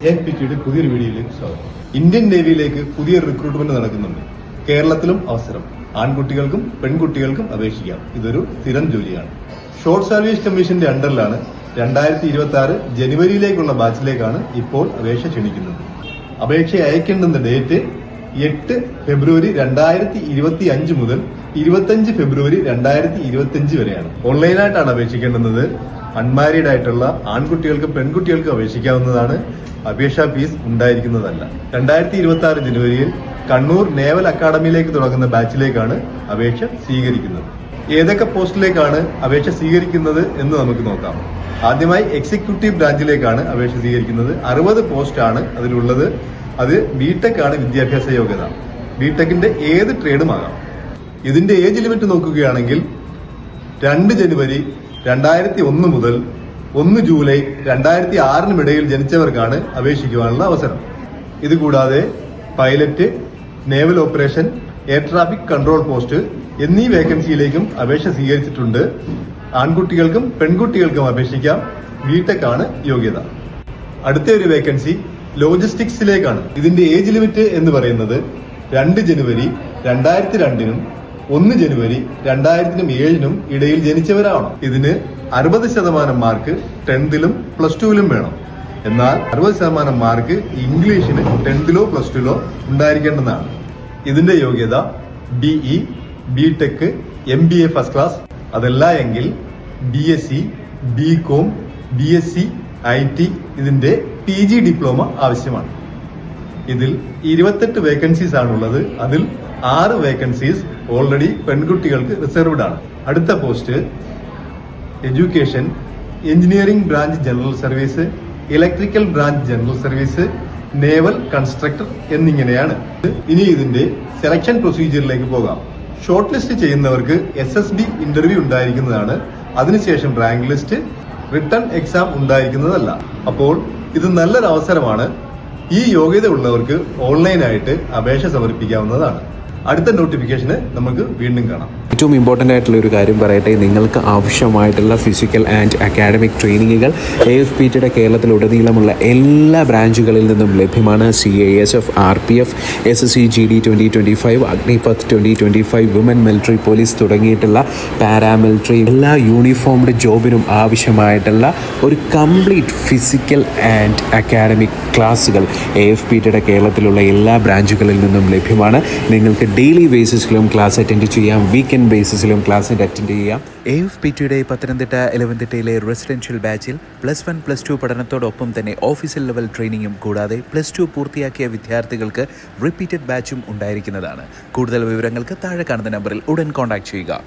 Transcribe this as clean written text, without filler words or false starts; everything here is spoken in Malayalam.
AFPTയുടെ പുതിയൊരു വീഡിയോയിലേക്ക് സ്വാഗതം. ഇന്ത്യൻ നേവിയിലേക്ക് പുതിയ റിക്രൂട്ട്മെന്റ് നടക്കുന്നുണ്ട്. കേരളത്തിലും അവസരം. ആൺകുട്ടികൾക്കും പെൺകുട്ടികൾക്കും അപേക്ഷിക്കാം. ഇതൊരു സ്ഥിരം ജോലിയാണ്. ഷോർട്ട് സർവീസ് കമ്മീഷന്റെ അണ്ടറിലാണ് 2026 ജനുവരിയിലേക്കുള്ള ബാച്ചിലേക്കാണ് ഇപ്പോൾ അപേക്ഷ ക്ഷണിക്കുന്നത്. അപേക്ഷ അയക്കേണ്ടുന്ന ഡേറ്റ് 8 ഫെബ്രുവരി 2025 മുതൽ 25 ഫെബ്രുവരി 2025 വരെയാണ്. ഓൺലൈനായിട്ടാണ് അപേക്ഷിക്കേണ്ടുന്നത്. അൺമാരീഡ് ആയിട്ടുള്ള ആൺകുട്ടികൾക്കും പെൺകുട്ടികൾക്കും അപേക്ഷിക്കാവുന്നതാണ്. അപേക്ഷാ ഫീസ് ഉണ്ടായിരിക്കുന്നതല്ല. 2026 ജനുവരിയിൽ കണ്ണൂർ നേവൽ അക്കാദമിയിലേക്ക് തുടങ്ങുന്ന ബാച്ചിലേക്കാണ് അപേക്ഷ സ്വീകരിക്കുന്നത്. ഏതൊക്കെ പോസ്റ്റിലേക്കാണ് അപേക്ഷ സ്വീകരിക്കുന്നത് എന്ന് നമുക്ക് നോക്കാം. ആദ്യമായി എക്സിക്യൂട്ടീവ് ബ്രാഞ്ചിലേക്കാണ് അപേക്ഷ സ്വീകരിക്കുന്നത്. 60 പോസ്റ്റാണ് അതിലുള്ളത്. അത് ബിടെക് ആണ് വിദ്യാഭ്യാസ യോഗ്യത. ബിടെക്കിന്റെ ഏത് ട്രേഡും ആകാം. ഇതിന്റെ ഏജ് ലിമിറ്റ് നോക്കുകയാണെങ്കിൽ 2 ജനുവരി 2001 മുതൽ 1 ജൂലൈ 2006 ഇടയിൽ ജനിച്ചവർക്കാണ് അപേക്ഷിക്കുവാനുള്ള അവസരം. ഇതുകൂടാതെ pilot, naval operation, air traffic control post എന്നീ വേക്കൻസിയിലേക്കും അപേക്ഷ സ്വീകരിച്ചിട്ടുണ്ട്. ആൺകുട്ടികൾക്കും പെൺകുട്ടികൾക്കും അപേക്ഷിക്കാം. ബിടെക് ആണ് യോഗ്യത. അടുത്ത ഒരു വേക്കൻസി ലോജിസ്റ്റിക്സിലേക്കാണ്. ഇതിന്റെ ഏജ് ലിമിറ്റ് എന്ന് പറയുന്നത് 2 ജനുവരി 2002 1 ജനുവരി 2007 ഇടയിൽ ജനിച്ചവരാണ്. ഇതിന് 60% മാർക്ക് 10th പ്ലസ് 2 വേണം. എന്നാൽ 60% മാർക്ക് ഇംഗ്ലീഷിന് 10th പ്ലസ് 2 ഉണ്ടായിരിക്കേണ്ടതാണ്. ഇതിന്റെ യോഗ്യത BE, BTech, MBA first class, അതല്ല എങ്കിൽ BSc, BCom, BSc, IT ഇതിന്റെ PG ഡിപ്ലോമ ആവശ്യമാണ്. ഇതിൽ 28 വേക്കൻസീസ് ആണുള്ളത്. അതിൽ 6 വേക്കൻസീസ് ഓൾറെഡി പെൺകുട്ടികൾക്ക് റിസർവ്ഡ് ആണ്. അടുത്ത post education, engineering branch general service, electrical branch general service, naval constructor എന്നിങ്ങനെയാണ്. ഇനി ഇതിന്റെ സെലക്ഷൻ പ്രൊസീജിയറിലേക്ക് പോകാം. ഷോർട്ട് ലിസ്റ്റ് ചെയ്യുന്നവർക്ക് SSB ഇന്റർവ്യൂ ഉണ്ടായിരിക്കുന്നതാണ്. അതിനുശേഷം റാങ്ക് ലിസ്റ്റ്, റിട്ടൺ എക്സാം ഉണ്ടായിരിക്കുന്നതല്ല. അപ്പോൾ ഇത് നല്ലൊരു അവസരമാണ്. ഈ യോഗ്യത ഉള്ളവർക്ക് ഓൺലൈനായിട്ട് അപേക്ഷ സമർപ്പിക്കാവുന്നതാണ്. അടുത്ത നോട്ടിഫിക്കേഷന് നമുക്ക് വീണ്ടും കാണാം. ഏറ്റവും ഇമ്പോർട്ടൻ്റ് ആയിട്ടുള്ള ഒരു കാര്യം പറയട്ടെ, നിങ്ങൾക്ക് ആവശ്യമായിട്ടുള്ള ഫിസിക്കൽ ആൻഡ് അക്കാഡമിക് ട്രെയിനിങ്ങുകൾ AFPTയുടെ കേരളത്തിലുടനീളമുള്ള എല്ലാ ബ്രാഞ്ചുകളിൽ നിന്നും ലഭ്യമാണ്. CASF, RPF, SSC GD 2025, Agnipath 2025, women military police തുടങ്ങിയിട്ടുള്ള പാരാമിലിറ്ററി എല്ലാ യൂണിഫോംഡ് ജോബിനും ആവശ്യമായിട്ടുള്ള ഒരു കംപ്ലീറ്റ് ഫിസിക്കൽ ആൻഡ് അക്കാഡമിക് ക്ലാസ്സുകൾ AFPTയുടെ കേരളത്തിലുള്ള എല്ലാ ബ്രാഞ്ചുകളിൽ നിന്നും ലഭ്യമാണ്. നിങ്ങൾക്ക് ഡെയിലി ബേസിസിലും ക്ലാസ് അറ്റൻഡ് ചെയ്യാം. വീക്കെൻഡ് ബേസിസിലും ക്ലാസ് അറ്റൻഡ് ചെയ്യാം. AFPTയുടെ പത്തനംതിട്ട 11th റെസിഡൻഷ്യൽ ബാച്ചിൽ +1, +2 പഠനത്തോടൊപ്പം തന്നെ ഓഫീസർ ലെവൽ ട്രെയിനിങ്ങും കൂടാതെ +2 പൂർത്തിയാക്കിയ വിദ്യാർത്ഥികൾക്ക് റിപ്പീറ്റഡ് ബാച്ചും ഉണ്ടായിരിക്കുന്നതാണ്. കൂടുതൽ വിവരങ്ങൾക്ക് താഴെ കാണുന്ന നമ്പറിൽ ഉടൻ കോൺടാക്ട് ചെയ്യുക.